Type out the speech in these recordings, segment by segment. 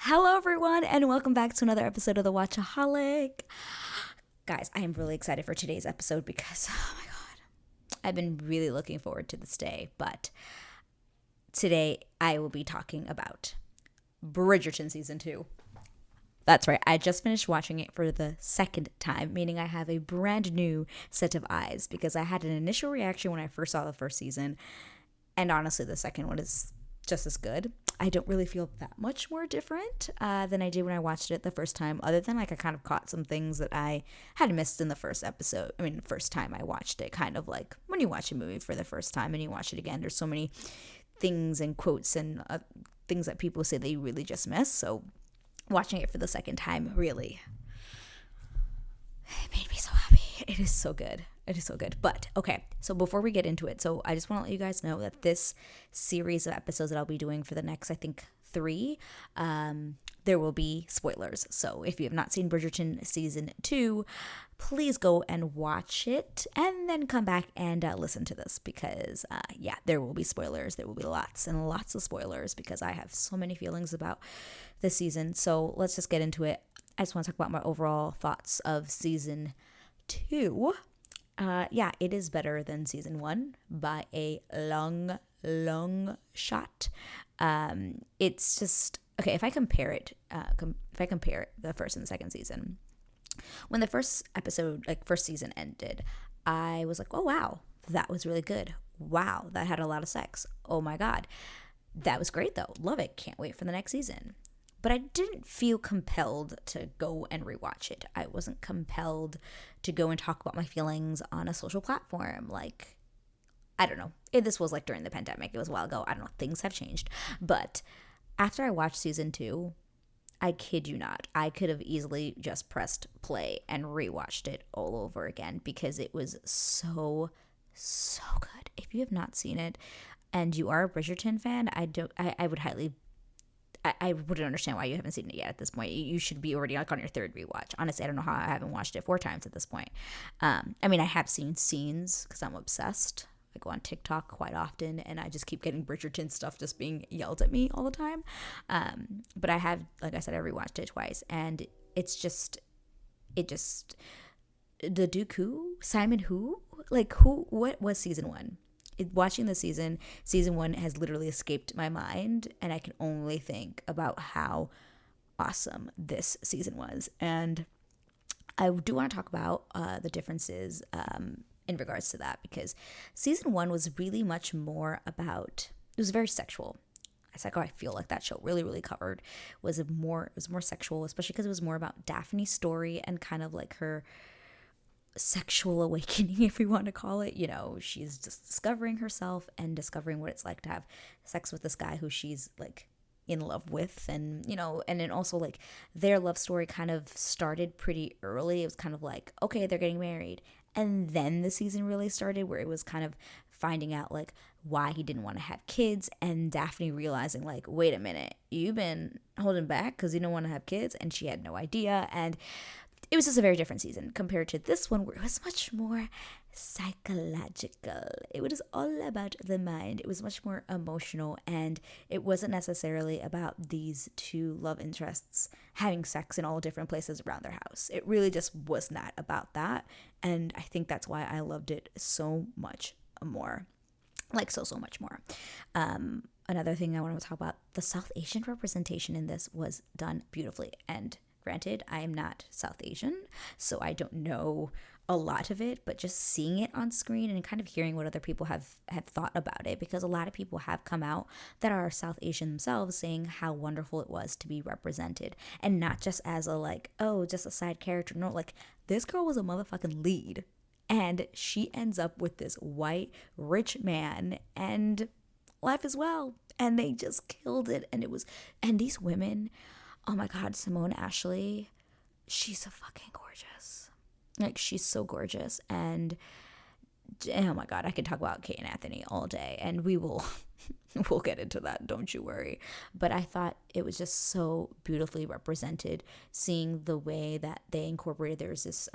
Hello, everyone, and welcome back to another episode of the Watchaholic. Guys, I am really excited for today's episode because, oh my God, I've been really looking forward to this day. But today I will be talking about Bridgerton Season 2. That's right, I just finished watching it for the second time, meaning I have a brand new set of eyes because I had an initial reaction when I first saw the first season, and honestly, the second one is just as good. I don't really feel that much more different than I did when I watched it the first time, other than like I kind of caught some things that I had missed in the first episode. I mean, the first time I watched it, kind of like when you watch a movie for the first time and you watch it again, there's so many things and quotes and things that people say that you really just miss. So watching it for the second time really it made me so happy. It is so good. It is so good. But okay, so before we get into it, so I just want to let you guys know that this series of episodes that I'll be doing for the next, I think, 3, there will be spoilers. So if you have not seen Bridgerton Season 2, please go and watch it and then come back and listen to this because, yeah, there will be spoilers. There will be lots and lots of spoilers because I have so many feelings about this season. So let's just get into it. I just want to talk about my overall thoughts of Season 2. Yeah, it is better than Season 1 by a long shot. It's just, okay, if I compare it, the first and the second season, when the first episode, like first season ended, I was like, oh wow, that was really good. Wow, that had a lot of sex. Oh my God. That was great though. Love it. Can't wait for the next season. But I didn't feel compelled to go and rewatch it. I wasn't compelled to go and talk about my feelings on a social platform. Like, I don't know. This was like during the pandemic. It was a while ago. I don't know. Things have changed. But after I watched Season 2, I kid you not, I could have easily just pressed play and rewatched it all over again because it was so good. If you have not seen it and you are a Bridgerton fan, I would highly, I wouldn't understand why you haven't seen it yet at this point. You should be already like on your third rewatch. Honestly, I don't know how I haven't watched it 4 times at this point. I mean, I have seen scenes because I'm obsessed. I go on TikTok quite often, and I just keep getting Bridgerton stuff just being yelled at me all the time. But I have, like I said, I rewatched it twice, and it just, the Duke who? Simon who? Like who? What was Season 1? Watching the season 1 has literally escaped my mind, and I can only think about how awesome this season was. And I do want to talk about the differences in regards to that because season 1 was really much more about, it was very sexual. It's like, oh, I feel like that show really covered it was more sexual, especially because it was more about Daphne's story and kind of like her sexual awakening, if we want to call it. You know, she's just discovering herself and discovering what it's like to have sex with this guy who she's like in love with. And you know, and then also like their love story kind of started pretty early. It was kind of like, okay, they're getting married, and then the season really started where it was kind of finding out like why he didn't want to have kids, and Daphne realizing like, wait a minute, you've been holding back because you don't want to have kids, and she had no idea. And it was just a very different season compared to this one where it was much more psychological. It was all about the mind. It was much more emotional, and it wasn't necessarily about these two love interests having sex in all different places around their house. It really just was not about that, and I think that's why I loved it so much more. Like so much more. Another thing I want to talk about, the South Asian representation in this was done beautifully. And granted, I am not South Asian, so I don't know a lot of it, but just seeing it on screen and kind of hearing what other people have thought about it, because a lot of people have come out that are South Asian themselves saying how wonderful it was to be represented, and not just as a like, oh, just a side character. No, like this girl was a motherfucking lead, and she ends up with this white rich man and life as well, and they just killed it. And it was, and these women, oh my God, Simone Ashley, she's so fucking gorgeous. Like, she's so gorgeous. And oh my God, I could talk about Kate and Anthony all day, and we will we'll get into that, don't you worry. But I thought it was just so beautifully represented, seeing the way that they incorporated, there's this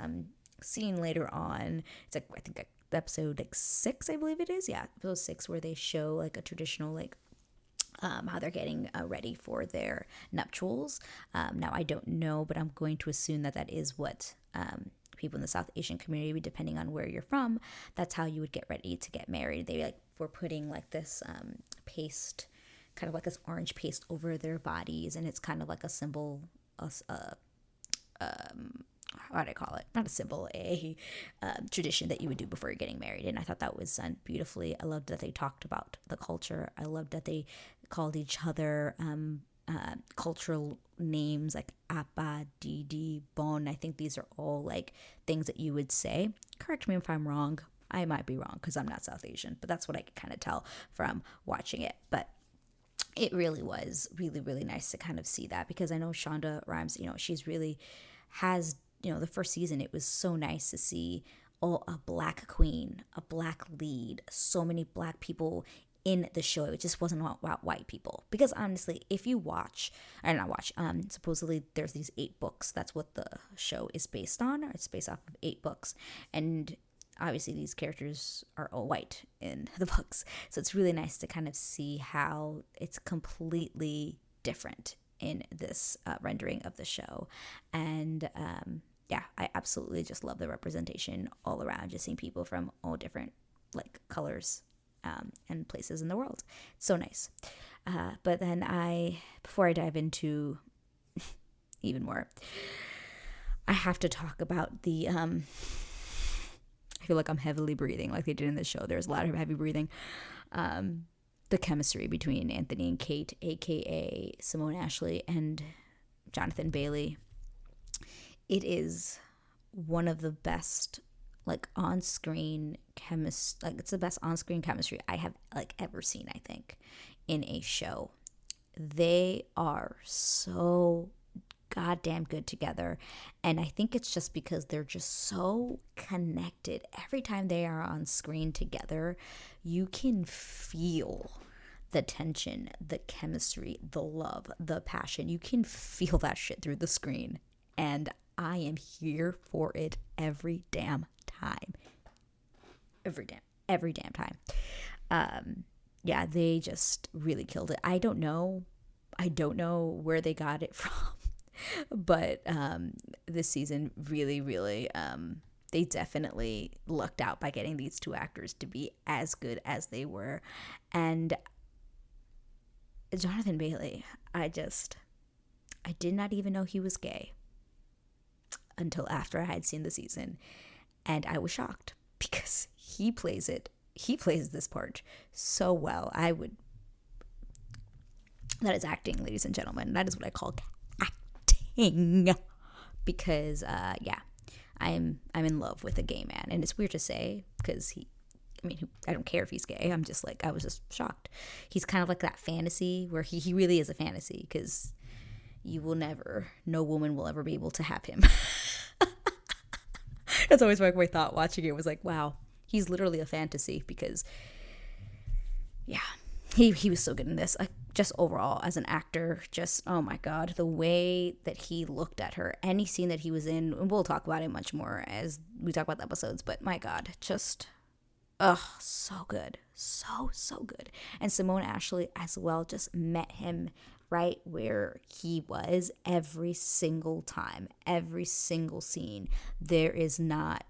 scene later on, it's like, I think like episode like 6, I believe it is, yeah, episode 6, where they show like a traditional like how they're getting ready for their nuptials. Now, I don't know, but I'm going to assume that that is what people in the South Asian community, depending on where you're from, that's how you would get ready to get married. They like were putting like this paste, kind of like this orange paste over their bodies, and it's kind of like a symbol, how do I call it? Not a symbol, a tradition that you would do before you're getting married. And I thought that was done beautifully. I loved that they talked about the culture. I loved that they called each other cultural names like Appa, Didi, Bon. I think these are all like things that you would say. Correct me if I'm wrong. I might be wrong because I'm not South Asian, but that's what I could kind of tell from watching it. But it really was really, really nice to kind of see that, because I know Shonda Rhimes, she's really has, the first season, it was so nice to see a black queen, a black lead, so many black people in the show. It just wasn't about white people. Because honestly, if you watch, or not watch, supposedly there's these 8 books. That's what the show is based on. It's based off of 8 books. And obviously these characters are all white in the books. So it's really nice to kind of see how it's completely different in this rendering of the show. And yeah, I absolutely just love the representation all around, just seeing people from all different like colors and places in the world. It's so nice. But then before I dive into even more, I have to talk about the I feel like I'm heavily breathing like they did in this show. There's a lot of heavy breathing. The chemistry between Anthony and Kate, aka Simone Ashley, and Jonathan Bailey. It is one of the best like on-screen it's the best on-screen chemistry I have like ever seen, I think, in a show. They are so goddamn good together, and I think it's just because they're just so connected. Every time they are on screen together, you can feel the tension, the chemistry, the love, the passion. You can feel that shit through the screen, and I am here for it every damn time. Every damn time. Yeah, they just really killed it. I don't know where they got it from. But this season really, really, they definitely lucked out by getting these 2 actors to be as good as they were. And Jonathan Bailey, I did not even know he was gay until after I had seen the season. And I was shocked because he plays this part so well. That is acting, ladies and gentlemen. That is what I call because yeah, I'm in love with a gay man, and it's weird to say because I don't care if he's gay. I'm just like, I was just shocked. He's kind of like that fantasy where he really is a fantasy, because no woman will ever be able to have him. That's always my thought watching it, was like, wow, he's literally a fantasy, because yeah, he was so good in this. Just overall as an actor, just, oh my God, the way that he looked at her, any scene that he was in, and we'll talk about it much more as we talk about the episodes, but my God, just, so good. So good. And Simone Ashley as well, just met him right where he was every single time, every single scene. There is not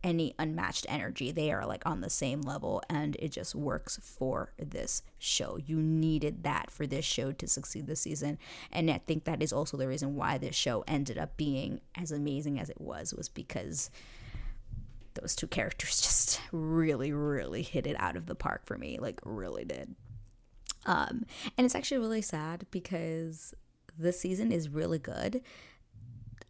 any unmatched energy. They are like on the same level, and it just works for this show. You needed that for this show to succeed this season, and I think that is also the reason why this show ended up being as amazing as it was because those 2 characters just really, really hit it out of the park for me, like really did. And it's actually really sad because this season is really good.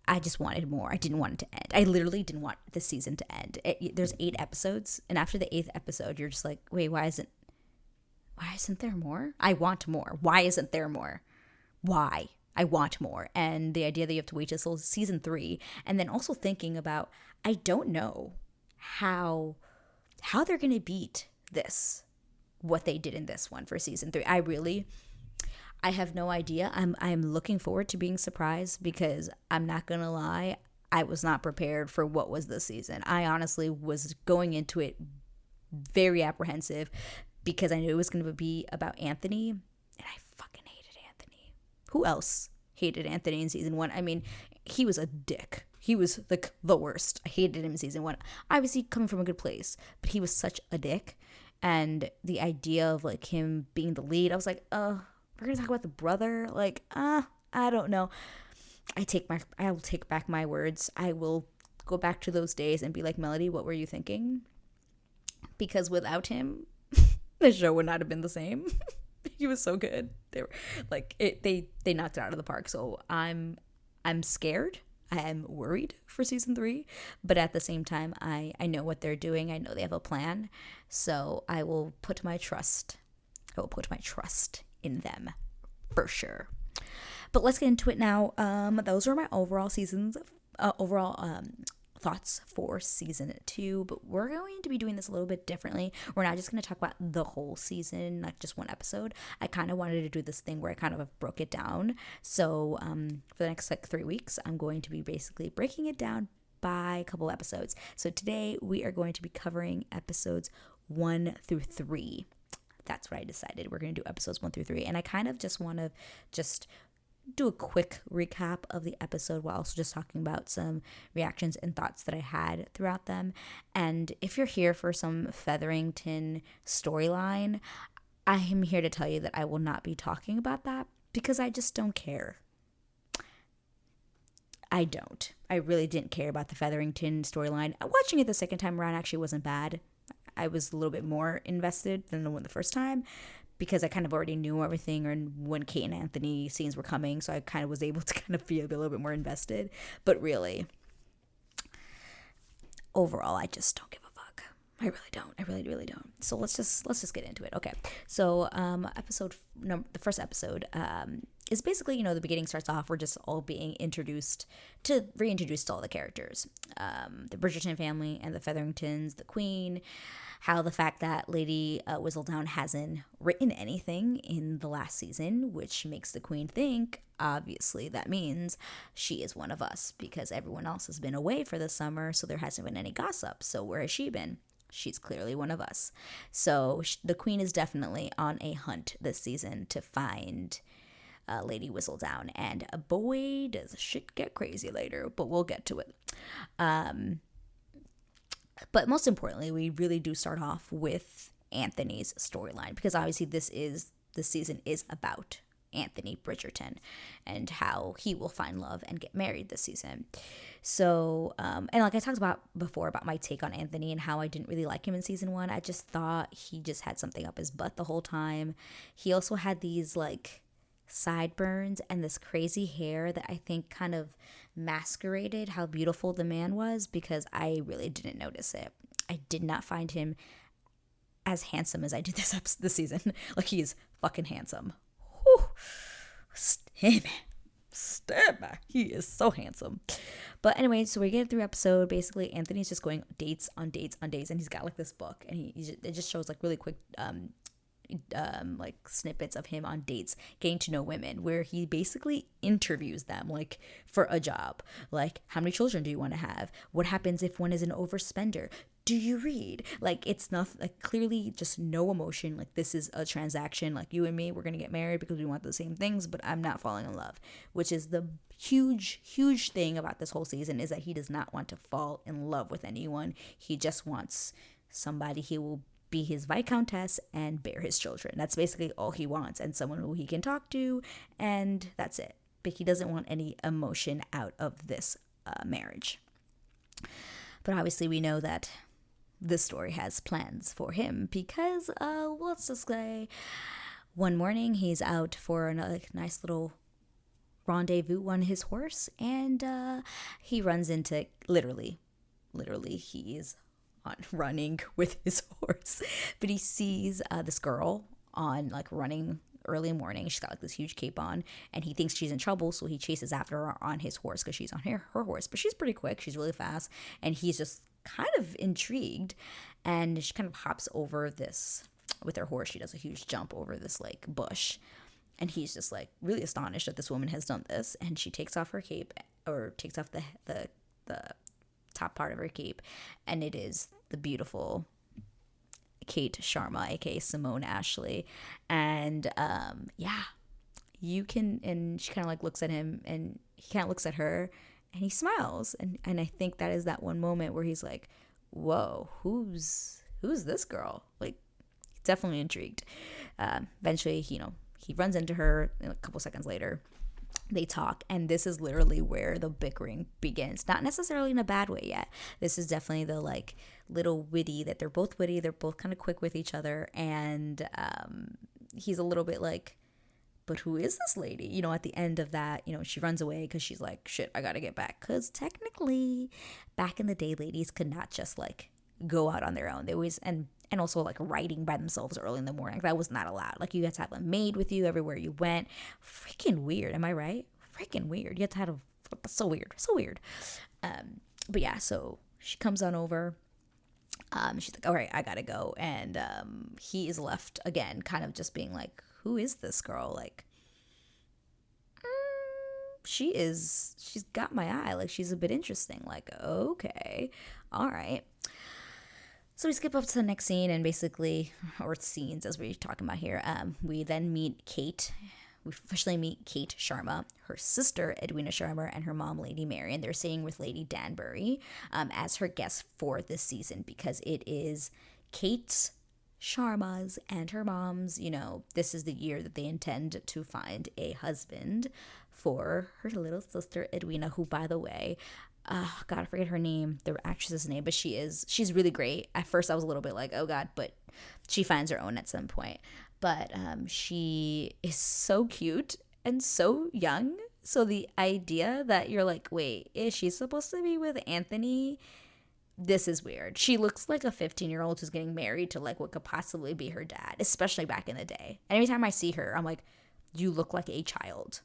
I just wanted more. I didn't want it to end. I literally didn't want the season to end. There's 8 episodes, and after the 8th episode, you're just like, wait, why isn't there more? I want more. Why isn't there more? Why? I want more. And the idea that you have to wait till season 3, and then also thinking about, I don't know how they're going to beat what they did in this one for season 3. I have no idea. I'm looking forward to being surprised, because I'm not going to lie, I was not prepared for what was this season. I honestly was going into it very apprehensive, because I knew it was going to be about Anthony, and I fucking hated Anthony. Who else hated Anthony in season 1? I mean, he was a dick. He was like the worst. I hated him in season 1. Obviously coming from a good place, but he was such a dick. And the idea of like him being the lead, I was like, we're gonna talk about the brother. Like, I don't know. I will take back my words. I will go back to those days and be like, Melody, what were you thinking? Because without him, the show would not have been the same. He was so good. They were like they knocked it out of the park. So I'm scared. I am worried for season 3, but at the same time, I know what they're doing. I know they have a plan. So I will put my trust in them for sure. But let's get into it now. Those are my overall thoughts for season 2, but we're going to be doing this a little bit differently. We're not just going to talk about the whole season, not just one episode. I kind of wanted to do this thing where I kind of broke it down. So for the next like 3 weeks, I'm going to be basically breaking it down by a couple episodes. So today we are going to be covering episodes 1 through 3. That's what I decided. We're going to do episodes 1 through 3. And I kind of just want to do a quick recap of the episode while also just talking about some reactions and thoughts that I had throughout them. And if you're here for some Featherington storyline, I am here to tell you that I will not be talking about that because I just don't care. I don't. I really didn't care about the Featherington storyline. Watching it the second time around actually wasn't bad. I was a little bit more invested than the first time, because I kind of already knew everything or when Kate and Anthony scenes were coming, so I kind of was able to kind of feel a little bit more invested. But really, overall, I just don't give a fuck. I really don't. I really, really don't. So let's just get into it. Okay. So the first episode is basically, the beginning starts off, we're just all being reintroduced to all the characters. The Bridgerton family and the Featheringtons, the Queen, how the fact that Lady Whistledown hasn't written anything in the last season, which makes the Queen think, obviously, that means she is one of us, because everyone else has been away for the summer, so there hasn't been any gossip. So where has she been? She's clearly one of us. So the Queen is definitely on a hunt this season to find Lady Whistledown, and boy, does shit get crazy later, but we'll get to it. But most importantly, we really do start off with Anthony's storyline, because obviously this season is about Anthony Bridgerton and how he will find love and get married this season. So, and like I talked about before about my take on Anthony and how I didn't really like him in season 1. I just thought he just had something up his butt the whole time. He also had these like sideburns and this crazy hair that I think kind of masqueraded how beautiful the man was, because I really didn't notice it. I did not find him as handsome as I did this season. Like, he is fucking handsome. Whew. Stab me. He is so handsome. But anyway, so we get through episode. Basically, Anthony's just going dates on dates on dates, and he's got like this book, and it just shows like really quick like snippets of him on dates getting to know women, where he basically interviews them like for a job. Like, how many children do you want to have? What happens if one is an overspender? Do you read? Like, it's not like, clearly just no emotion. Like, this is a transaction. Like, you and me, we're gonna get married because we want the same things, but I'm not falling in love. Which is the huge thing about this whole season, is that he does not want to fall in love with anyone. He just wants somebody he will be his Viscountess and bear his children. That's basically all he wants, and someone who he can talk to, and that's it. But he doesn't want any emotion out of this marriage. But obviously we know that this story has plans for him, because let's just say one morning he's out for a nice little rendezvous on his horse, and he runs into, literally he is on running with his horse, but he sees this girl on like running early morning. She's got like this huge cape on, and he thinks she's in trouble, so he chases after her on his horse, because she's on her horse, but she's pretty quick, she's really fast, and he's just kind of intrigued, and she kind of hops over this with her horse. She does a huge jump over this like bush, and he's just like really astonished that this woman has done this, and she takes off her cape, or takes off the top part of her cape, and it is the beautiful Kate Sharma, aka Simone Ashley. And yeah, you can, and she kind of like looks at him and he kind of looks at her and he smiles. And I think that is that one moment where he's like, whoa, who's this girl? Like, definitely intrigued. Eventually, he runs into her a couple seconds later. They talk, and this is literally where the bickering begins. Not necessarily in a bad way yet. This is definitely the like little witty, that they're both witty, they're both kind of quick with each other, and he's a little bit like, but who is this lady? At the end of that, she runs away because she's like, shit, I gotta get back. Because technically, back in the day, ladies could not just like go out on their own. They always, and also like riding by themselves early in the morning. That was not allowed. Like, you had to have a maid with you everywhere you went. Freaking weird. Am I right? Freaking weird. You had to have so weird. So weird. But yeah, so she comes on over. She's like, all right, I gotta go. And he is left again, kind of just being like, who is this girl? Like, she's got my eye. Like, she's a bit interesting. Like, okay, all right. So we skip up to the next scene, and basically, or scenes as we're talking about here, we then meet Kate. We officially meet Kate Sharma, her sister Edwina Sharma, and her mom Lady Mary, and they're staying with Lady Danbury as her guests for this season, because it is Kate Sharma's and her mom's, this is the year that they intend to find a husband for her little sister Edwina, who, by the way, God, I forget her name, the actress's name, but she's really great. At first I was a little bit like, oh God, but she finds her own at some point. But she is so cute and so young. So the idea that you're like, wait, is she supposed to be with Anthony? This is weird. She looks like a 15-year-old who's getting married to like what could possibly be her dad, especially back in the day. And every time I see her, I'm like, you look like a child.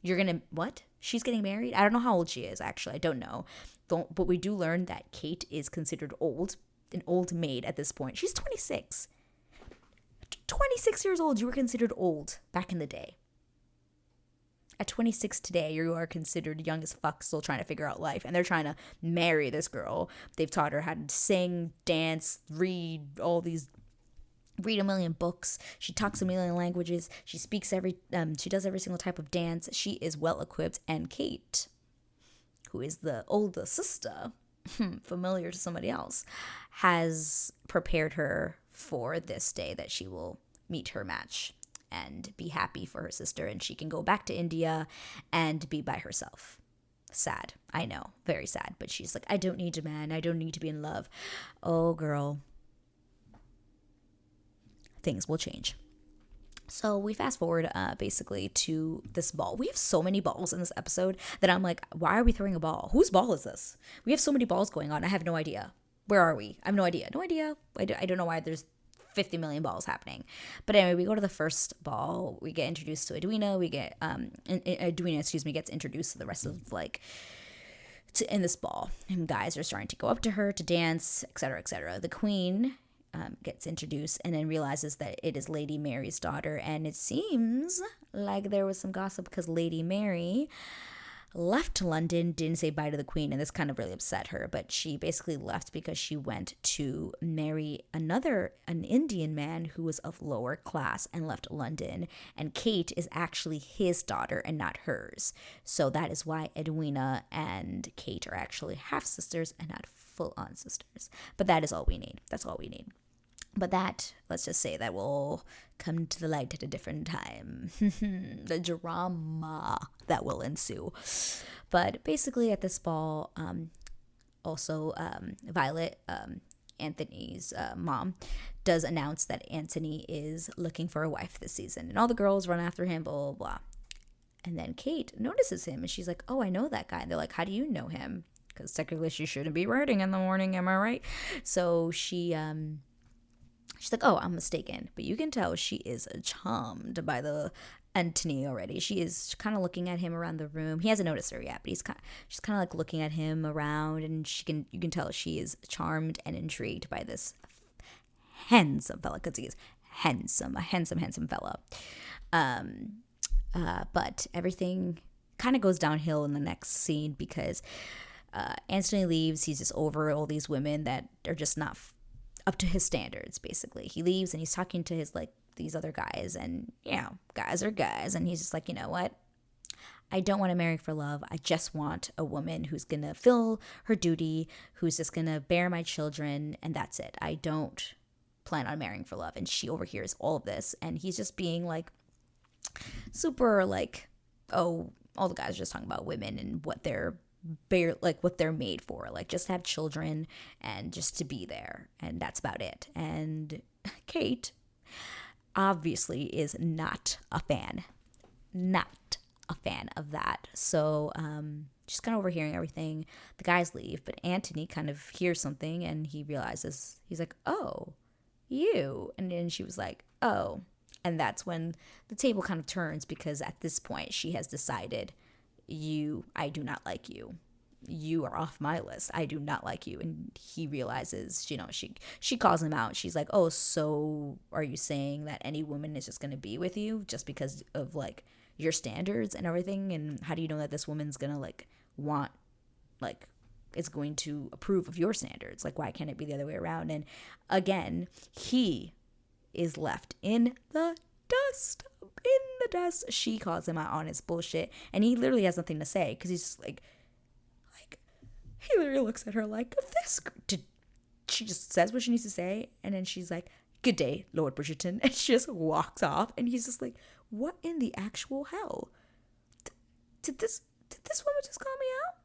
You're gonna, what? She's getting married? I don't know how old she is, actually. I don't know. But we do learn that Kate is considered old, an old maid at this point. She's 26. 26 years old, you were considered old back in the day. At 26 today, you are considered young as fuck, still trying to figure out life. And they're trying to marry this girl. They've taught her how to sing, dance, read a million books. She talks a million languages. She speaks she does every single type of dance. She is well equipped. And Kate, who is the older sister, familiar to somebody else, has prepared her for this day that she will meet her match and be happy for her sister, and she can go back to India and be by herself. Sad. I know. Very sad. But she's like, I don't need a man. I don't need to be in love. Oh, girl. Things will change. So we fast forward basically to this ball. We have so many balls in this episode that I'm like, why are we throwing a ball? Whose ball is this? We have so many balls going on. I have no idea. Where are we? I have no idea. No idea. I don't know why there's 50 million balls happening. But anyway, we go to the first ball. We get introduced to Edwina. Edwina gets introduced to the rest of in this ball. And guys are starting to go up to her to dance, etc., etc. The queen gets introduced and then realizes that it is Lady Mary's daughter. And it seems like there was some gossip because Lady Mary left London, didn't say bye to the queen, and this kind of really upset her. But she basically left because she went to marry an Indian man who was of lower class and left London. And Kate is actually his daughter and not hers. So that is why Edwina and Kate are actually half sisters and not full-on sisters. But that is all we need. That's all we need. But that, let's just say, that will come to the light at a different time. The drama that will ensue. But basically at this ball, also Violet, Anthony's mom, does announce that Anthony is looking for a wife this season. And all the girls run after him, blah, blah, blah. And then Kate notices him and she's like, oh, I know that guy. And they're like, how do you know him? Because technically she shouldn't be writing in the morning, am I right? So she's like, oh, I'm mistaken. But you can tell she is charmed by the Anthony already. She is kind of looking at him around the room. He hasn't noticed her yet, but she's kind of like looking at him around, and you can tell she is charmed and intrigued by this handsome fella, because he is a handsome fella. But everything kind of goes downhill in the next scene because Anthony leaves. He's just over all these women that are just not up to his standards, basically. He leaves and he's talking to his, like, these other guys, and, guys are guys. And he's just like, you know what? I don't want to marry for love. I just want a woman who's going to fill her duty, who's just going to bear my children, and that's it. I don't plan on marrying for love. And she overhears all of this, and he's just being, like, super, like, oh, all the guys are just talking about women and what they're what they're made for, like, just have children and just to be there, and that's about it. And Kate obviously is not a fan of that. So she's kind of overhearing everything. The guys leave, but Anthony kind of hears something, and he realizes, he's like, oh, you. And then she was like, oh. And that's when the table kind of turns, because at this point she has decided, I do not like you. You are off my list. I do not like you. And he realizes, she calls him out. She's like, oh, so are you saying that any woman is just going to be with you just because of, like, your standards and everything? And how do you know that this woman's going to, like, is going to approve of your standards? Like, why can't it be the other way around? And again, he is left in the dust. She calls him out on his bullshit, and he literally has nothing to say, because he's just like he literally looks at her like, she just says what she needs to say, and then she's like, good day, Lord Bridgerton, and she just walks off. And he's just like, what in the actual hell? Did this woman just call me out?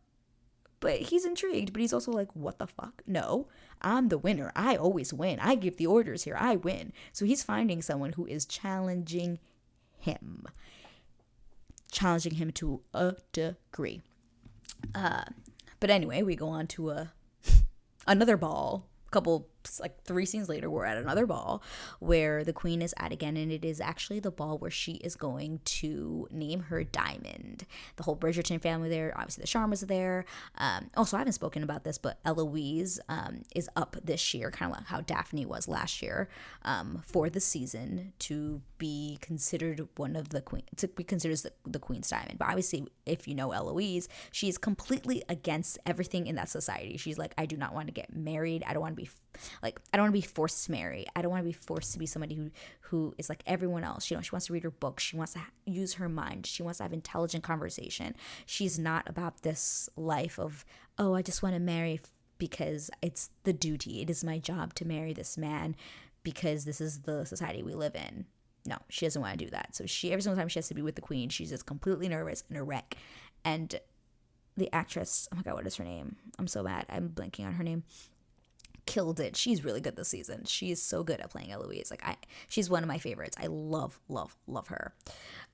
But he's intrigued, but he's also like, what the fuck? No, I'm the winner. I always win. I give the orders here. I win. So he's finding someone who is challenging him to a degree. But anyway, we go on to another ball. Couple, like 3 scenes later, we're at another ball where the queen is at again, and it is actually the ball where she is going to name her diamond. The whole Bridgerton family there, obviously the Sharmas are there. Also, I haven't spoken about this, but Eloise is up this year, kind of like how Daphne was last year, for the season to be considered the queen's diamond. But obviously, if you know Eloise, she's completely against everything in that society. She's like, I do not want to get married. I don't want to be forced to marry. I don't want to be forced to be somebody who is like everyone else. She wants to read her books. She wants to use her mind. She wants to have intelligent conversation. She's not about this life of, oh, I just want to marry because it's the duty. It is my job to marry this man because this is the society we live in. No, she doesn't want to do that. So every single time she has to be with the queen, she's just completely nervous and a wreck. And the actress, oh my God, what is her name? I'm so bad. I'm blanking on her name. Killed it. She's really good this season. She is so good at playing Eloise. She's one of my favorites. I love her.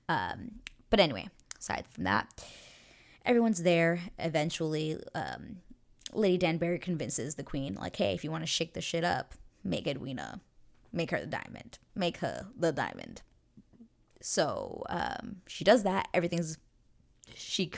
But anyway, aside from that, everyone's there. Eventually, Lady Danbury convinces the queen, like, hey, if you want to shake the shit up, make Edwina, make her the diamond. Make her the diamond. So she does that. She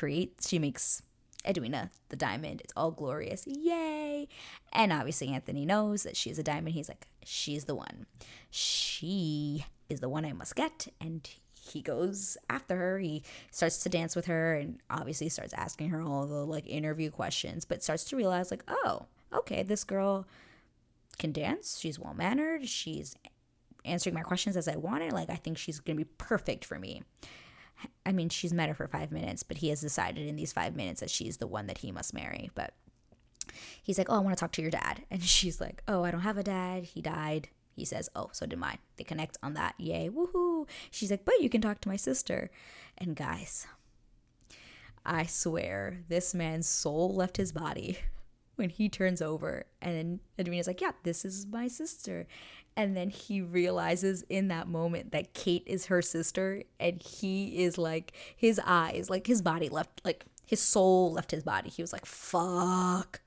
makes Edwina the diamond. It's all glorious. Yay. And obviously Anthony knows that she's a diamond. He's like, she's the one. She is the one I must get. And he goes after her. He starts to dance with her and obviously starts asking her all the like interview questions, but starts to realize like, oh, okay, this girl can dance. She's well-mannered. She's answering my questions as I want it. Like, I think she's going to be perfect for me. I mean, she's met her for 5 minutes, but he has decided in these 5 minutes that she's the one that he must marry. But he's like, oh, I want to talk to your dad. And she's like, oh, I don't have a dad. He died. He says, oh, so did mine. They connect on that. Yay. Woohoo. She's like, but you can talk to my sister. And guys, I swear this man's soul left his body when he turns over. And then Edwina's like, yeah, this is my sister. And then he realizes in that moment that Kate is her sister, and he is like, his eyes, like his body left, like his soul left his body. He was like, fuck,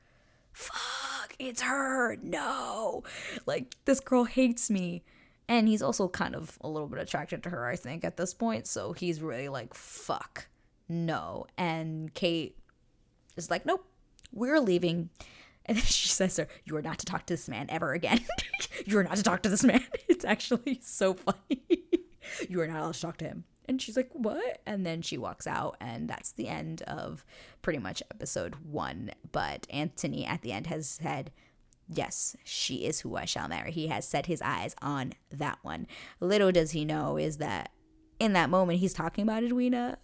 it's her. No, like this girl hates me. And he's also kind of a little bit attracted to her, I think, at this point. So he's really like, fuck, no. And Kate is like, nope, we're leaving. And then she says to her, you are not to talk to this man ever again. You are not to talk to this man. It's actually so funny. You are not allowed to talk to him. And she's like, what? And then she walks out, and that's the end of pretty much episode 1. But Anthony at the end has said, yes, she is who I shall marry. He has set his eyes on that one. Little does he know is that in that moment he's talking about Edwina.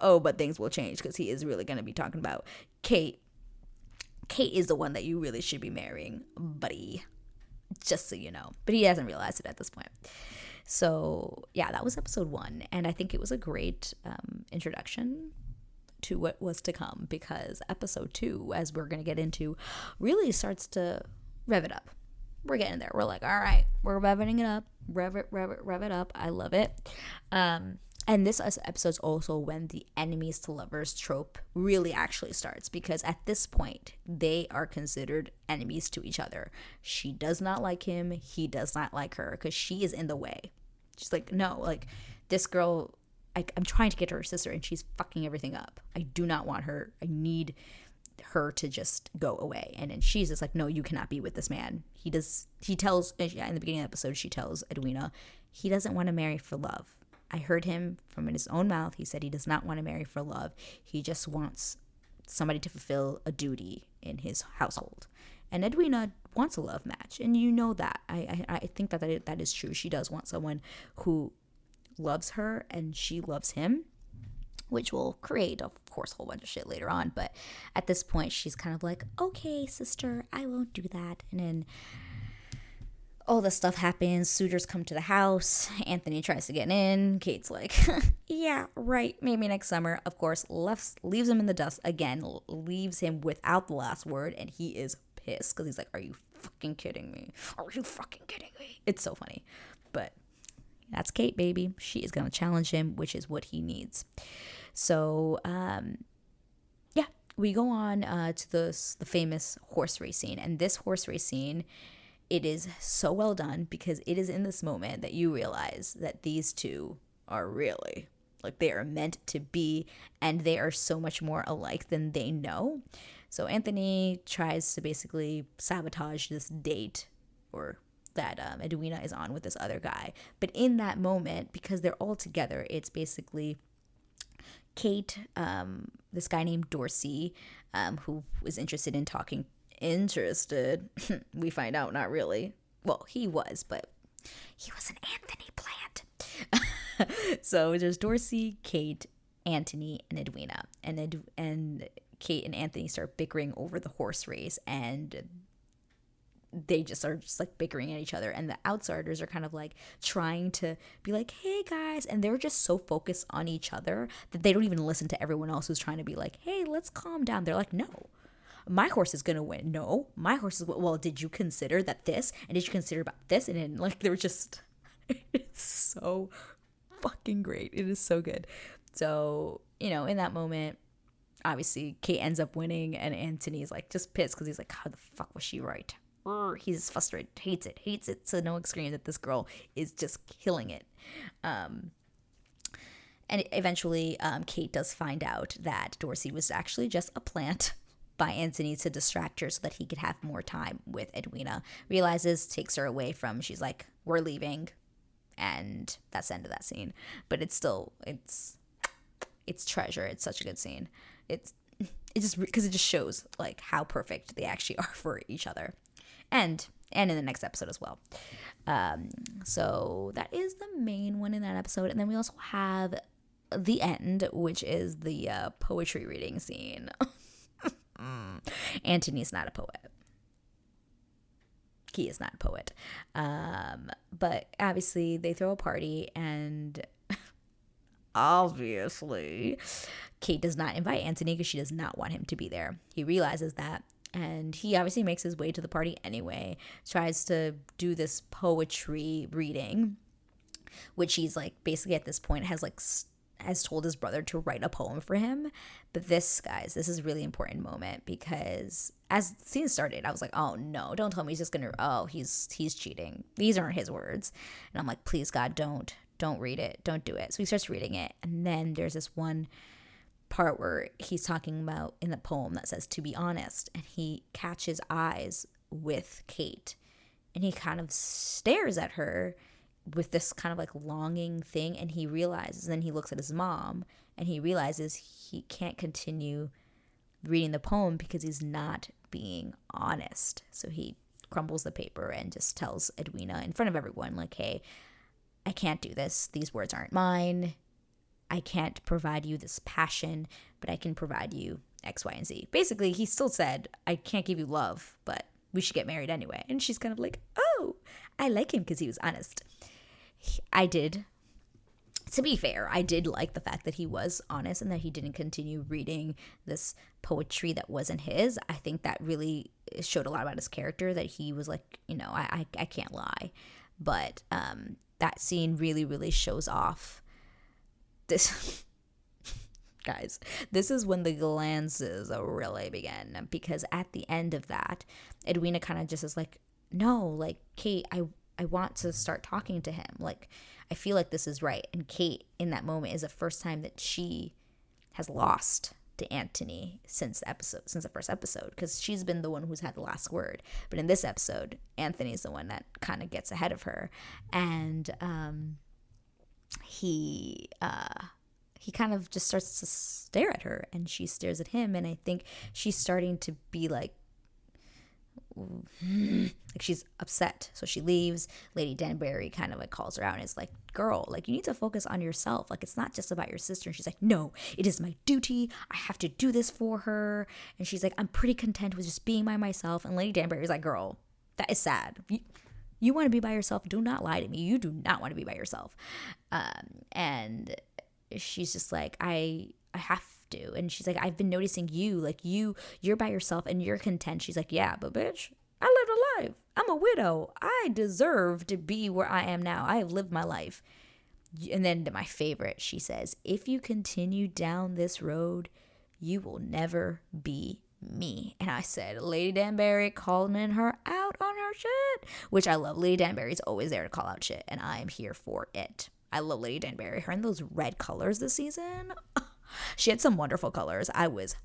Oh, but things will change because he is really going to be talking about Kate. Kate is the one that you really should be marrying, buddy. Just so you know. But he hasn't realized it at this point. So, yeah, that was episode 1. And I think it was a great introduction to what was to come, because episode 2, as we're going to get into, really starts to rev it up. We're getting there. We're like, all right, we're revving it up. Rev it up. I love it. And this episode's also when the enemies to lovers trope really actually starts, because at this point, they are considered enemies to each other. She does not like him. He does not like her because she is in the way. She's like, no, like, this girl, I'm trying to get to her sister and she's fucking everything up. I do not want her. I need her to just go away. And then she's just like, no, you cannot be with this man. He tells, in the beginning of the episode, she tells Edwina, he doesn't want to marry for love. I heard him from his own mouth. He said he does not want to marry for love. He just wants somebody to fulfill a duty in his household. And Edwina wants a love match. And you know that. I think that is true. She does want someone who loves her and she loves him, which will create, of course, a whole bunch of shit later on. But at this point, she's kind of like, okay, sister, I won't do that. And then all this stuff happens. Suitors come to the house. Anthony tries to get in. Kate's like, yeah, right. Maybe next summer. Of course, leaves him in the dust again. Leaves him without the last word. And he is pissed because he's like, are you fucking kidding me? Are you fucking kidding me? It's so funny. But that's Kate, baby. She is going to challenge him, which is what he needs. So, yeah, we go on to the famous horse race scene. And this horse race scene, it is so well done because it is in this moment that you realize that these two are really, like, they are meant to be, and they are so much more alike than they know. So Anthony tries to basically sabotage this date or that Edwina is on with this other guy. But in that moment, because they're all together, it's basically Kate, this guy named Dorsey, who was interested in talking. We find out not really. Well, he was, but he was an Anthony plant. So there's Dorsey, Kate, Anthony, and Edwina. And Kate and Anthony start bickering over the horse race, and they just are just like bickering at each other, and the outsiders are kind of like trying to be like, hey guys, and they're just so focused on each other that they don't even listen to everyone else who's trying to be like, hey, let's calm down. They're like, no, my horse is gonna win. No, my horse is, well, did you consider that this, and did you consider about this? And then, like, they were just it's so fucking great. It is so good. So, you know, in that moment, obviously Kate ends up winning, and Anthony's like just pissed because he's like, how the fuck was she right? He's frustrated, hates it to no extreme that this girl is just killing it. And eventually Kate does find out that Dorsey was actually just a plant by Anthony to distract her so that he could have more time with Edwina. Realizes, takes her away from, she's like, we're leaving. And that's the end of that scene. But it's still, it's treasure. It's such a good scene. It just, because it just shows like how perfect they actually are for each other. And in the next episode as well. So that is the main one in that episode. And then we also have the end, which is the poetry reading scene. Anthony's not a poet. He is not a poet. But obviously they throw a party, and obviously Kate does not invite Anthony because she does not want him to be there. He realizes that, and he obviously makes his way to the party anyway, tries to do this poetry reading, which he's like basically at this point has told his brother to write a poem for him. But this, guys, this is a really important moment, because as the scene started, I was like, oh no, don't tell me he's just gonna, he's cheating. These aren't his words. And I'm like, please God, don't read it. Don't do it. So he starts reading it. And then there's this one part where he's talking about in the poem that says, to be honest, and he catches eyes with Kate, and he kind of stares at her with this kind of like longing thing, and he realizes, and then he looks at his mom, and he realizes he can't continue reading the poem because he's not being honest. So he crumbles the paper and just tells Edwina in front of everyone, like, hey, I can't do this. These words aren't mine. I can't provide you this passion, but I can provide you X, Y, and Z. Basically, he still said, I can't give you love, but we should get married anyway. And she's kind of like, oh, I like him because he was honest. To be fair, I did like the fact that he was honest and that he didn't continue reading this poetry that wasn't his. I think that really showed a lot about his character, that he was like, I can't lie. But that scene really, really shows off this. Guys, this is when the glances really begin, because at the end of that, Edwina kind of just is like, no, like, Kate, I want to start talking to him. Like, I feel like this is right. And Kate, in that moment, is the first time that she has lost to Anthony since the first episode, because she's been the one who's had the last word. But in this episode, Anthony's the one that kind of gets ahead of her, and he kind of just starts to stare at her, and she stares at him, and I think she's starting to be like she's upset. So she leaves. Lady Danbury kind of like calls her out and is like, girl, like, you need to focus on yourself. Like, it's not just about your sister. And she's like, no, it is my duty. I have to do this for her. And she's like, I'm pretty content with just being by myself. And Lady Danbury is like, girl, that is sad. You want to be by yourself? Do not lie to me. You do not want to be by yourself. And she's just like, I have to. And she's like, I've been noticing you, like, you're by yourself and you're content. She's like, yeah, but bitch, I lived a life. I'm a widow. I deserve to be where I am now. I have lived my life. And then my favorite, she says, if you continue down this road, you will never be me. And I said, Lady Danbury calling her out on her shit, which I love. Lady Danbury's always there to call out shit, and I am here for it. I love Lady Danbury. Her in those red colors this season. She had some wonderful colors. I love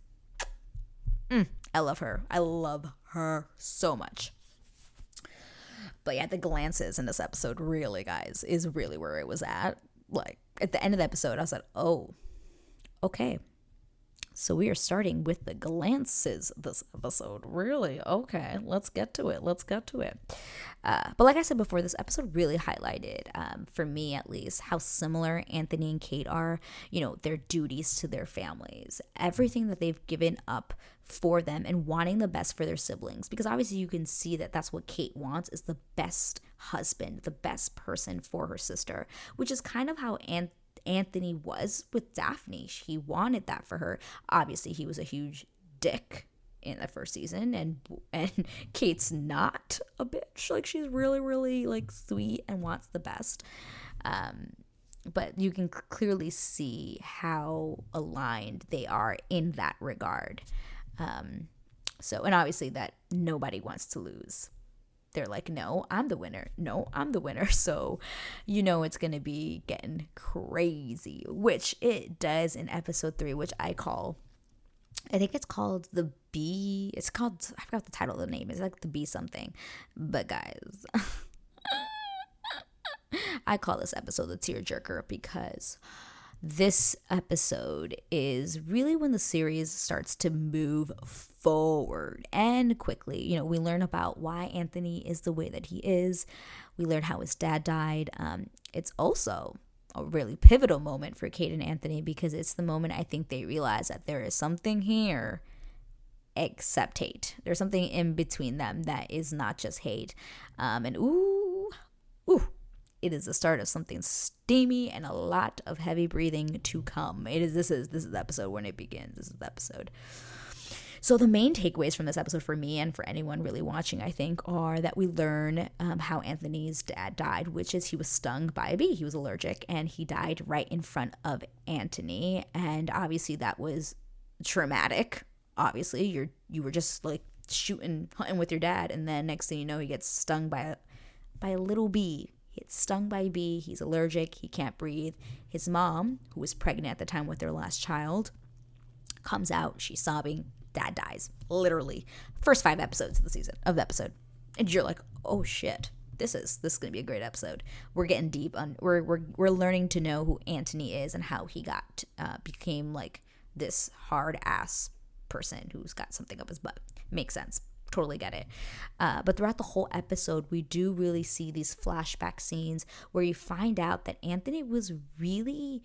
her. I love her so much. But yeah, the glances in this episode really, guys, is really where it was at. Like, at the end of the episode, I was like, oh, okay. So we are starting with the glances this episode. Really? Okay, let's get to it. But like I said before, this episode really highlighted, for me at least, how similar Anthony and Kate are, their duties to their families, everything that they've given up for them and wanting the best for their siblings. Because obviously you can see that that's what Kate wants, is the best husband, the best person for her sister, which is kind of how Anthony was with Daphne. He wanted that for her. Obviously, he was a huge dick in the first season, and Kate's not a bitch. Like, she's really, really, like, sweet and wants the best. But you can clearly see how aligned they are in that regard. And obviously that nobody wants to lose. They're like, no, I'm the winner. No, I'm the winner. So, it's going to be getting crazy, which it does in episode 3, which I think it's called I forgot the title of the name. It's like the B something. But guys, I call this episode the tearjerker, because this episode is really when the series starts to move forward and quickly. We learn about why Anthony is the way that he is. We learn how his dad died. It's also a really pivotal moment for Kate and Anthony, because it's the moment I think they realize that there is something here except hate. There's something in between them that is not just hate. It is the start of something steamy and a lot of heavy breathing to come. This is the episode when it begins. This is the episode. So the main takeaways from this episode for me and for anyone really watching, I think, are that we learn how Anthony's dad died, which is he was stung by a bee. He was allergic, and he died right in front of Anthony. And obviously that was traumatic. Obviously, you were just like hunting with your dad, and then next thing you know, he gets stung by a little bee. He gets stung by a bee. He's allergic. He can't breathe. His mom, who was pregnant at the time with their last child, comes out. She's sobbing. Dad dies. Literally. First 5 episodes of the episode. And you're like, oh shit. This is going to be a great episode. We're getting deep on we're learning to know who Anthony is and how he became like this hard ass person who's got something up his butt. Makes sense. Totally get it. But throughout the whole episode, we do really see these flashback scenes where you find out that Anthony was really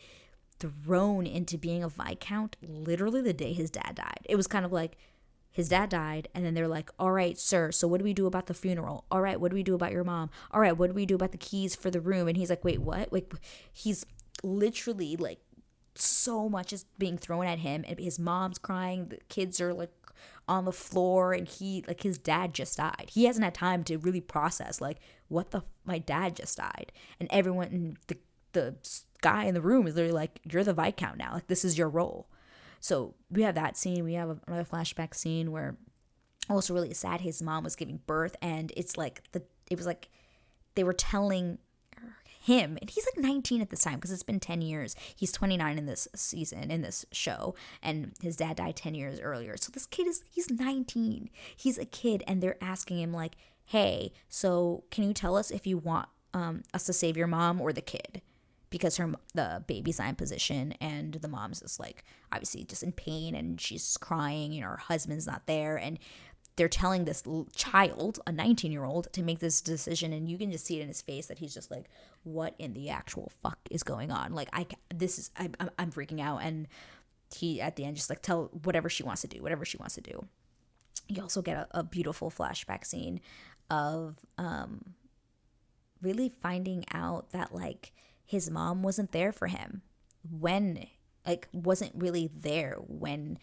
thrown into being a Viscount literally the day his dad died. It was kind of like his dad died, and then they're like, all right, sir, so what do we do about the funeral? All right, what do we do about your mom? All right, what do we do about the keys for the room? And he's like, wait, what? Like, he's literally like, so much is being thrown at him, and his mom's crying, the kids are like on the floor, and he, like, his dad just died. He hasn't had time to really process, like, my dad just died. And everyone, the guy in the room is literally like, you're the Viscount now, like, this is your role. So we have that scene. We have another flashback scene where also really sad, his mom was giving birth, and it was like they were telling him, and he's like 19 at this time because it's been 10 years. He's 29 in this season, in this show, and his dad died 10 years earlier. So this kid he's 19. He's a kid, and they're asking him like, hey, so can you tell us if you want us to save your mom or the kid? Because the baby's not in position, and the mom's just like obviously just in pain, and she's crying, you know, her husband's not there, and they're telling this child, a 19-year-old, to make this decision, and you can just see it in his face that he's just like, what in the actual fuck is going on? Like, I'm freaking out, and he at the end just like, tell whatever she wants to do. You also get a beautiful flashback scene of really finding out that like his mom wasn't there for him wasn't really there when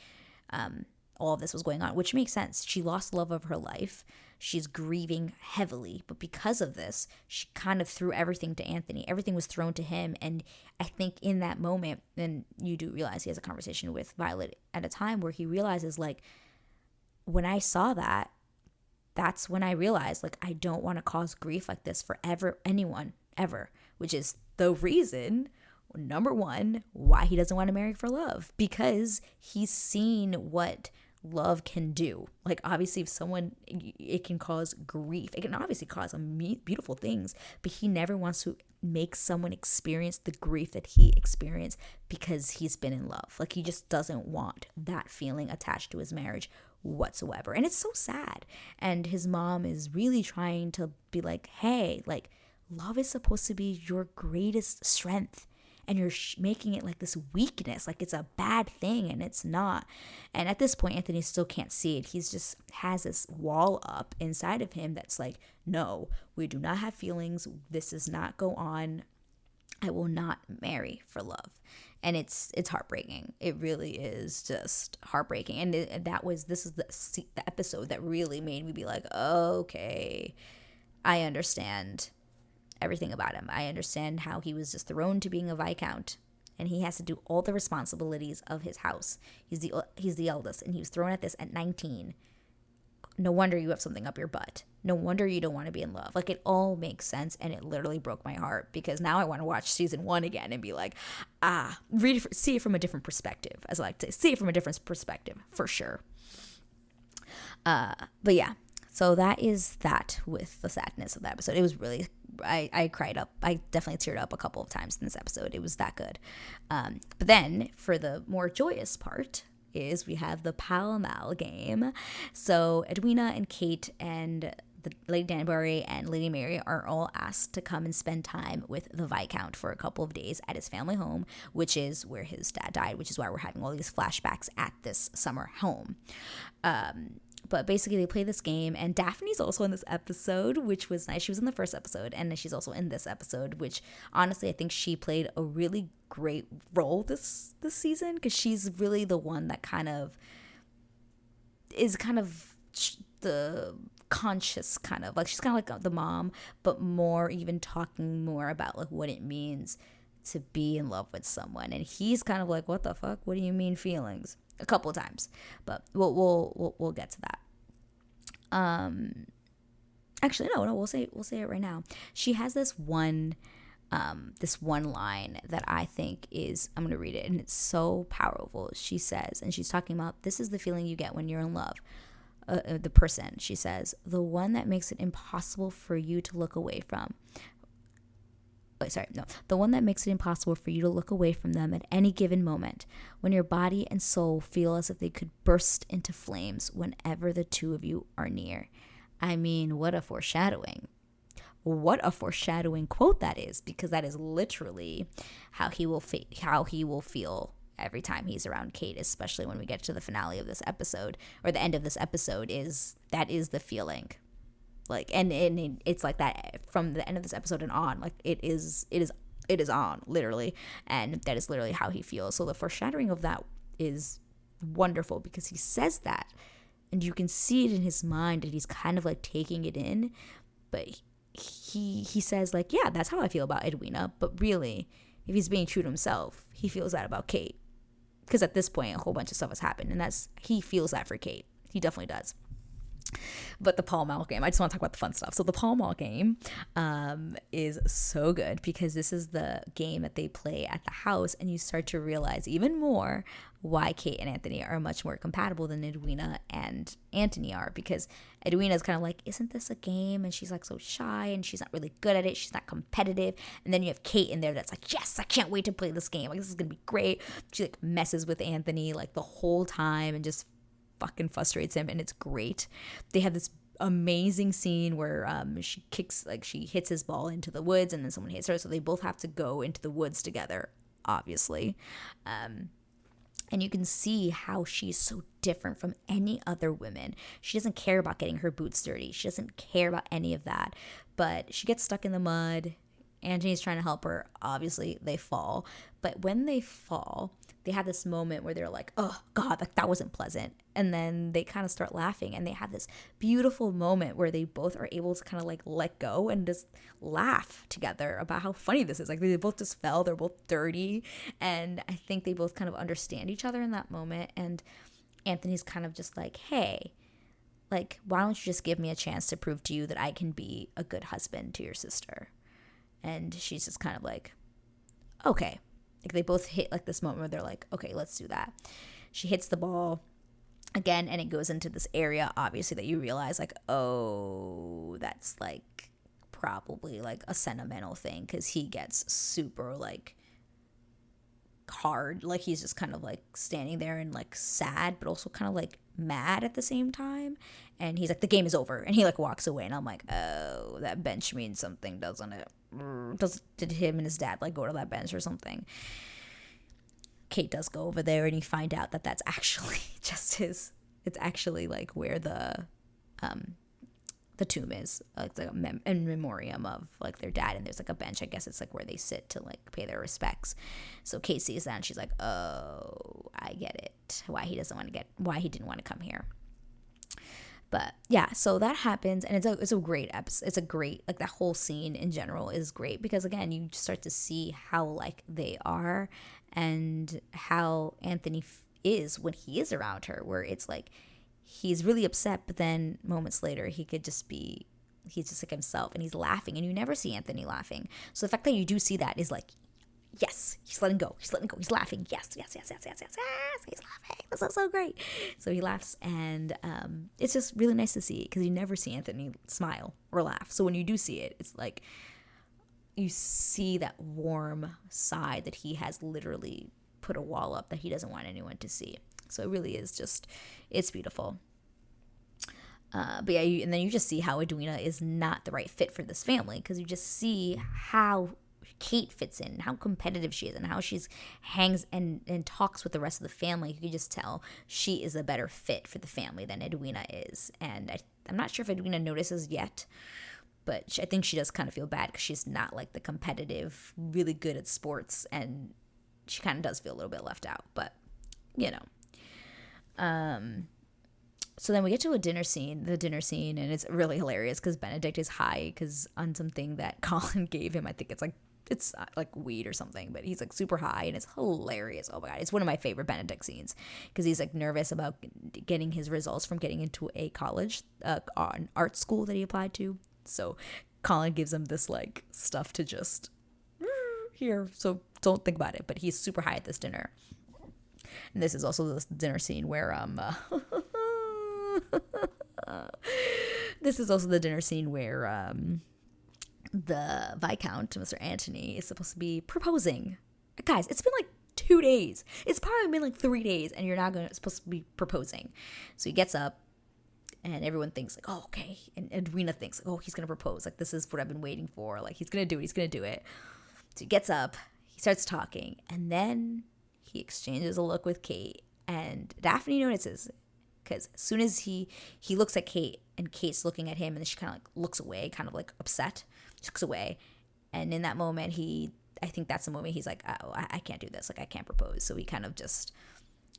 all of this was going on, which makes sense. She lost the love of her life. She's grieving heavily, but because of this, she kind of threw everything to Anthony. Everything was thrown to him, and I think in that moment, then you do realize he has a conversation with Violet at a time where he realizes, like, when I saw that, that's when I realized, like, I don't want to cause grief like this for anyone, ever, which is the reason, number one, why he doesn't want to marry for love, because he's seen what love can do. Like, obviously, if someone, it can cause grief. It can obviously cause beautiful things, but he never wants to make someone experience the grief that he experienced because he's been in love. Like, he just doesn't want that feeling attached to his marriage whatsoever. And it's so sad. And his mom is really trying to be like, hey, like, love is supposed to be your greatest strength, and you're making it like this weakness, like it's a bad thing, and it's not. And at this point, Anthony still can't see it. He's just has this wall up inside of him that's like, no, we do not have feelings. This does not go on. I will not marry for love. And it's heartbreaking. It really is just heartbreaking. And this is the episode that really made me be like, okay, I understand everything about him. I understand how he was just thrown to being a Viscount, and he has to do all the responsibilities of his house. He's the eldest, and he was thrown at this at 19. No wonder you have something up your butt. No wonder you don't want to be in love. Like, it all makes sense, and it literally broke my heart, because now I want to watch season 1 again and be like, see it from a different perspective, as I like to say. See it from a different perspective, for sure. But yeah, so that is that with the sadness of the episode. It was really, I cried up. I definitely teared up a couple of times in this episode. It was that good. But then for the more joyous part is we have the Palomal Game. So Edwina and Kate and Lady Danbury and Lady Mary are all asked to come and spend time with the Viscount for a couple of days at his family home, which is where his dad died, which is why we're having all these flashbacks at this summer home. But basically, they play this game, and Daphne's also in this episode, which was nice. She was in the first episode, and she's also in this episode, which honestly, I think she played a really great role this season, because she's really the one that is the conscious she's kind of like the mom, but more even talking more about like what it means to be in love with someone. And he's kind of like, what the fuck? What do you mean feelings? A couple of times, but we'll get to that. Actually, no, we'll say it right now. She has this one line that I think is, I'm gonna read it, and it's so powerful. She says, and she's talking about, this is the feeling you get when you're in love. The person, she says, the one that makes it impossible for you to look away from. The one that makes it impossible for you to look away from them at any given moment, when your body and soul feel as if they could burst into flames whenever the two of you are near. I mean, what a foreshadowing. What a foreshadowing quote that is, because that is literally how he will feel every time he's around Kate, especially when we get to the finale of this episode, or the end of this episode. Is the feeling. Like, and it's like that from the end of this episode and on. Like, it is on, literally, and that is literally how he feels. So the foreshadowing of that is wonderful, because he says that, and you can see it in his mind, and he's kind of like taking it in, but he says, like, yeah, that's how I feel about Edwina, but really, if he's being true to himself, he feels that about Kate, because at this point a whole bunch of stuff has happened, and he feels that for Kate. He definitely does. But the Palomal Game, I just want to talk about the fun stuff. So the Palomal Game is so good, because this is the game that they play at the house, and you start to realize even more why Kate and Anthony are much more compatible than Edwina and Anthony are, because Edwina's kind of like, isn't this a game? And she's like so shy, and she's not really good at it. She's not competitive. And then you have Kate in there that's like, yes, I can't wait to play this game. Like, this is going to be great. She like messes with Anthony like the whole time and just fucking frustrates him, and it's great. They have this amazing scene where she hits his ball into the woods, and then someone hits her, so they both have to go into the woods together, obviously. And you can see how she's so different from any other women. She doesn't care about getting her boots dirty. She doesn't care about any of that, but she gets stuck in the mud. Anthony's trying to help her. Obviously, they fall. But when they fall, they have this moment where they're like, oh, God, like, that wasn't pleasant. And then they kind of start laughing. And they have this beautiful moment where they both are able to kind of like let go and just laugh together about how funny this is. Like, they both just fell. They're both dirty. And I think they both kind of understand each other in that moment. And Anthony's kind of just like, hey, like, why don't you just give me a chance to prove to you that I can be a good husband to your sister? And she's just kind of like, okay. Like, they both hit like this moment where they're like, okay, let's do that. She hits the ball again, and it goes into this area, obviously, that you realize, like, oh, that's like probably like a sentimental thing, because he gets super like hard. Like, he's just kind of like standing there and like sad, but also kind of like mad at the same time. And he's like, the game is over, and he like walks away, and I'm like, oh, that bench means something, doesn't it? Did him and his dad like go to that bench or something? Kate does go over there, and you find out that that's actually just it's actually like where the tomb is. It's like in memoriam of like their dad, and there's like a bench. I guess it's like where they sit to like pay their respects. So Kate sees that, and she's like, oh, I get it. Why he didn't want to come here. But yeah, so that happens, and it's a great episode. It's a great, like, that whole scene in general is great, because again, you start to see how like they are, and how Anthony is when he is around her, where it's like he's really upset, but then moments later he's just like himself, and he's laughing, and you never see Anthony laughing. So the fact that you do see that is like, yes, he's letting go. He's laughing. Yes. He's laughing. That's so great. So he laughs, and it's just really nice to see, because you never see Anthony smile or laugh. So when you do see it, it's like you see that warm side that he has literally put a wall up that he doesn't want anyone to see. So it really is just, it's beautiful. But yeah, and then you just see how Edwina is not the right fit for this family, because you just see how Kate fits in, how competitive she is, and how she's hangs and talks with the rest of the family. You can just tell she is a better fit for the family than Edwina is. And I'm not sure if Edwina notices yet, but I think she does kind of feel bad, because she's not like the competitive, really good at sports, and she kind of does feel a little bit left out. But you know, so then we get to the dinner scene, and it's really hilarious, because Benedict is high because on something that Colin gave him. I think it's like weed or something, but he's like super high, and it's hilarious. Oh my God, it's one of my favorite Benedict scenes, because he's like nervous about getting his results from getting into a college, an art school that he applied to. So Colin gives him this like stuff to just here, so don't think about it. But he's super high at this dinner, and this is also the dinner scene where this is also the dinner scene where the Viscount, Mr. Anthony, is supposed to be proposing. Guys, it's been like 2 days. It's probably been like 3 days, and you're not supposed to be proposing. So he gets up, and everyone thinks like, oh, okay. And Edwina thinks, oh, he's gonna propose. Like, this is what I've been waiting for. Like, he's gonna do it. He's gonna do it. So he gets up, he starts talking, and then he exchanges a look with Kate, and Daphne notices, because as soon as he looks at Kate, and Kate's looking at him, and then she kind of like looks away, kind of like upset. She looks away, and in that moment, I think that's the moment he's like, oh, I can't do this. Like, I can't propose. So he kind of just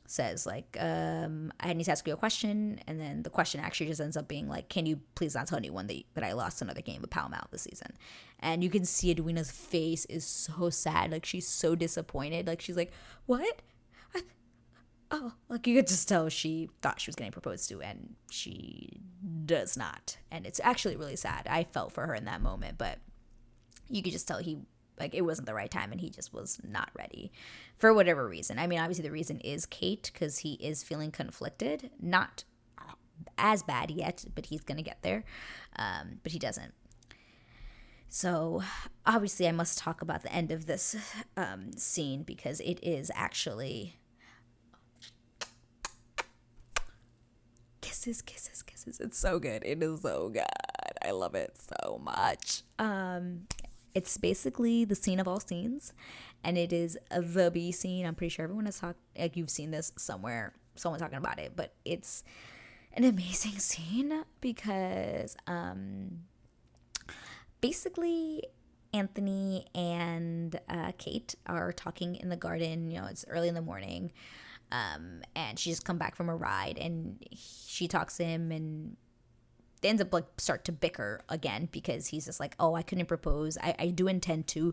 says like, I need to ask you a question. And then the question actually just ends up being like, can you please not tell anyone that I lost another game of Palomal this season? And you can see Edwina's face is so sad. Like, she's so disappointed. Like, she's like, what? Oh, like, you could just tell she thought she was getting proposed to, and she does not. And it's actually really sad. I felt for her in that moment, but you could just tell it wasn't the right time, and he just was not ready for whatever reason. I mean, obviously the reason is Kate, because he is feeling conflicted. Not as bad yet, but he's going to get there. But he doesn't. So obviously I must talk about the end of this scene, because it is actually kisses, kisses, kisses. It's so good. It is so good. I love it so much. It's basically the scene of all scenes, and it is the B scene. I'm pretty sure everyone has talked, like, you've seen this somewhere, someone talking about it, but it's an amazing scene because basically Anthony and Kate are talking in the garden. You know, it's early in the morning, and she just come back from a ride, and she talks to him, and they end up like start to bicker again, because he's just like, oh, I couldn't propose. I do intend to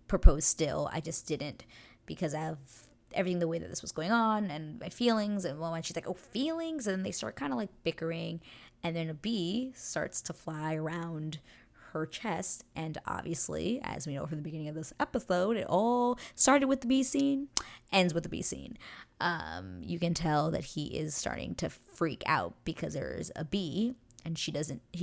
propose still. I just didn't, because of everything, the way that this was going on, and my feelings. And well, and she's like, oh, feelings. And they start kind of like bickering, and then a bee starts to fly around her chest. And obviously, as we know from the beginning of this episode, it all started with the bee scene, ends with the bee scene. You can tell that he is starting to freak out because there's a bee, and he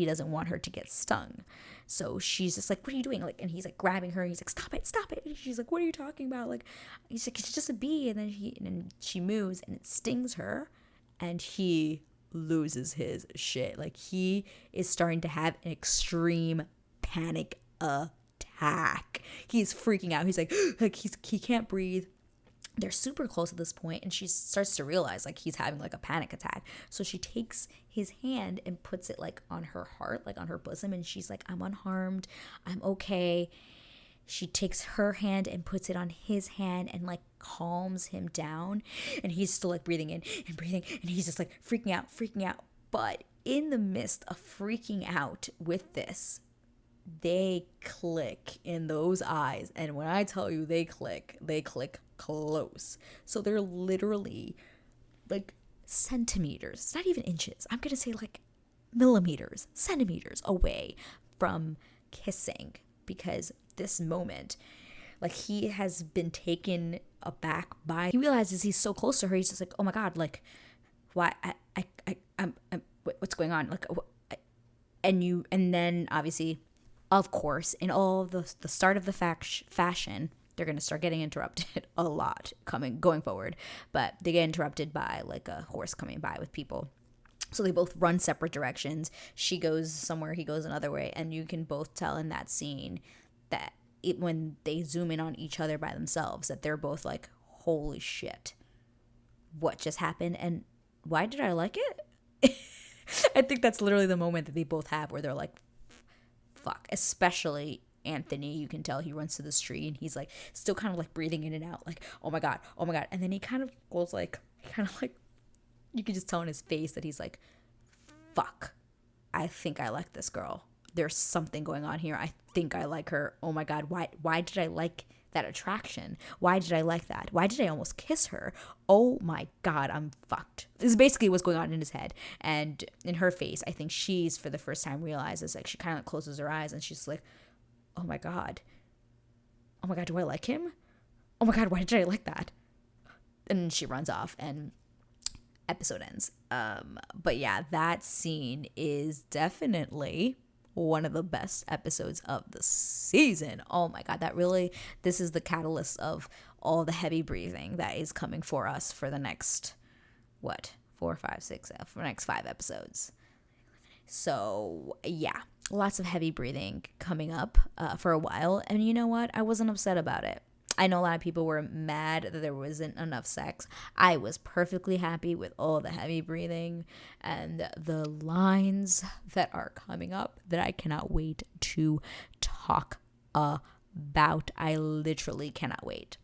doesn't want her to get stung. So she's just like, what are you doing? Like, and he's like grabbing her, and he's like, stop it. And she's like, what are you talking about? Like, he's like, it's just a bee. And then she moves, and it stings her, and he loses his shit. Like, he is starting to have an extreme panic attack. He's freaking out. He's like he can't breathe. They're super close at this point, and she starts to realize like he's having like a panic attack. So she takes his hand and puts it like on her heart, like on her bosom, and she's like, I'm unharmed, I'm okay. She takes her hand and puts it on his hand and like calms him down, and he's still like breathing in and breathing, and he's just like freaking out. But in the midst of freaking out with this, they click in those eyes. And when I tell you they click close. So they're literally like centimeters, not even inches, I'm gonna say like millimeters, centimeters away from kissing, because this moment, like, he has been taken aback by, he realizes he's so close to her. He's just like, oh my god, like, why I'm what's going on, like, and then obviously, of course, in all the start of the fashion, they're going to start getting interrupted a lot going forward. But they get interrupted by like a horse coming by with people. So they both run separate directions. She goes somewhere, he goes another way. And you can both tell in that scene that when they zoom in on each other by themselves, that they're both like, holy shit, what just happened? And why did I like it? I think that's literally the moment that they both have where they're like, fuck. Especially Anthony, you can tell he runs to the street, and he's like still kind of like breathing in and out, like, oh my god. And then he kind of goes like, you can just tell in his face that he's like, fuck, I think I like this girl. There's something going on here. I think I like her. Oh my god, why did I like that attraction? Why did I like that? Why did I almost kiss her? Oh my god, I'm fucked. This is basically what's going on in his head. And in her face, I think she's for the first time realizes, like, she kind of closes her eyes, and she's like, oh my god, do I like him? Oh my god, why did I like that? And she runs off, and episode ends. But yeah, that scene is definitely one of the best episodes of the season. Oh my God, this is the catalyst of all the heavy breathing that is coming for us for the next, for the next 5 episodes. So yeah, lots of heavy breathing coming up for a while. And you know what? I wasn't upset about it. I know a lot of people were mad that there wasn't enough sex. I was perfectly happy with all the heavy breathing and the lines that are coming up that I cannot wait to talk about. I literally cannot wait.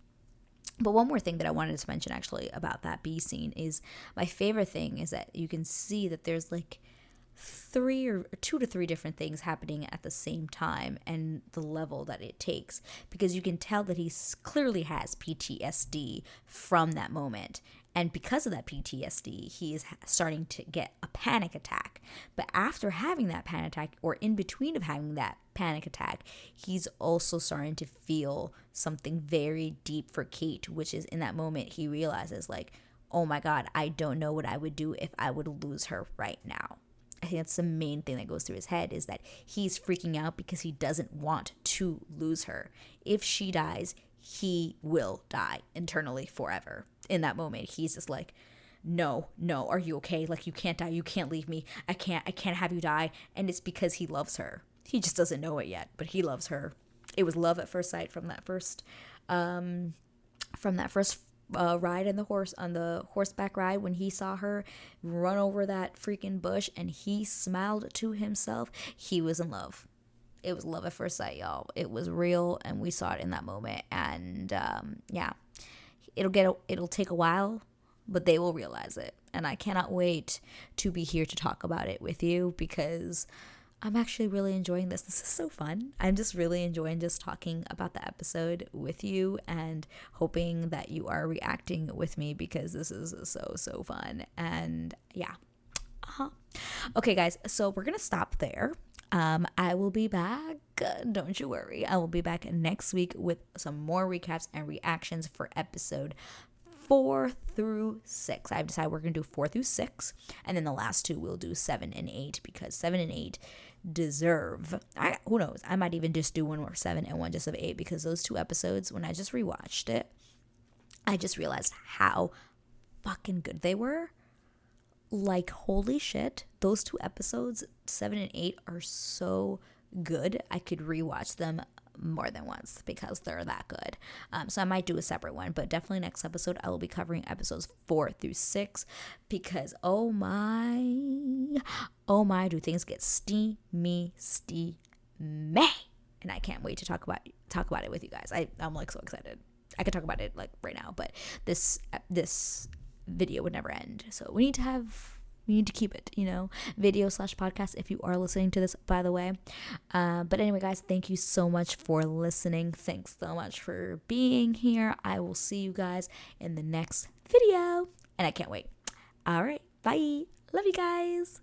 But one more thing that I wanted to mention actually about that B scene is my favorite thing is that you can see that there's like 2 to 3 different things happening at the same time and the level that it takes, because you can tell that he clearly has PTSD from that moment, and because of that PTSD he is starting to get a panic attack. But after having that panic attack, or in between of having that panic attack, he's also starting to feel something very deep for Kate, which is in that moment he realizes like, oh my God, I don't know what I would do if I would lose her right now. I think that's the main thing that goes through his head, is that he's freaking out because he doesn't want to lose her. If she dies, he will die internally forever. In that moment, he's just like, no, are you okay? Like, you can't die. You can't leave me. I can't have you die. And it's because he loves her. He just doesn't know it yet, but he loves her. It was love at first sight from that first ride on the horseback ride, when he saw her run over that freaking bush and he smiled to himself. He was in love. It was love at first sight, y'all. It was real, and we saw it in that moment. And yeah, it'll take a while, but they will realize it. And I cannot wait to be here to talk about it with you, because I'm actually really enjoying this. This is so fun. I'm just really enjoying just talking about the episode with you, and hoping that you are reacting with me, because this is so fun. And yeah. Okay, guys, so we're going to stop there. I will be back. Don't you worry. I will be back next week with some more recaps and reactions for episode 4 through 6. I've decided we're going to do 4 through 6, and then the last 2 we'll do 7 and 8, because 7 and 8 deserve, who knows, I might even just do one more 7 and one just of 8, because those 2 episodes, when I just rewatched it, I just realized how fucking good they were. Like, holy shit, those 2 episodes, 7 and 8, are so good. I could rewatch them more than once because they're that good. So I might do a separate one, but definitely next episode I will be covering episodes 4 through 6, because oh my, do things get steamy, and I can't wait to talk about it with you guys. I'm like so excited. I could talk about it like right now, but this video would never end, so we need to keep it, video/podcast, if you are listening to this, by the way. But anyway, guys, thank you so much for listening. Thanks so much for being here. I will see you guys in the next video, and I can't wait. All right, bye. Love you guys.